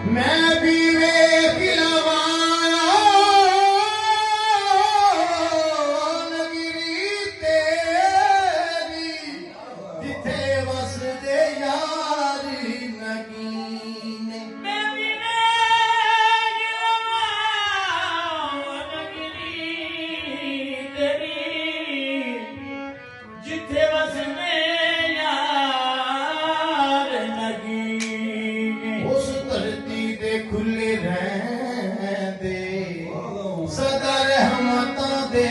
मैं भी वेख लवाया नगरी तेरी जिथे वसदे यार नगीने। मैं भी वेख लवाया नगरी तेरी जिथे वसदे यार नगीने। उस धरती दे खुले रहंदे सदा रहमतां दे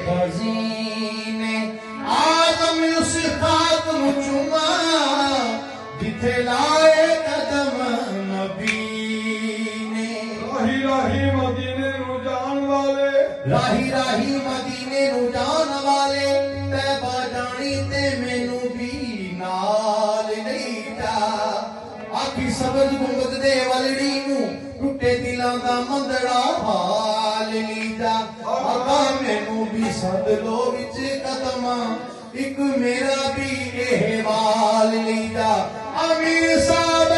खज़ीने। आदम उस खातम चुमा जिथे लाए कदम नबी ने। राही राही मदीने नू जान वाले, राही राही मदीने नू जान वाले तैबा जानी ते मैनू भी नाल नहीं जा। आखी सबज गुंबद दे वलड़ी नू टुटे दिलां दा मंदड़ा हाल नहीं जा। आका मैनू भी सद लो विच कदमां एक मेरा भी एहवाल नहीं जा। अमीर साहब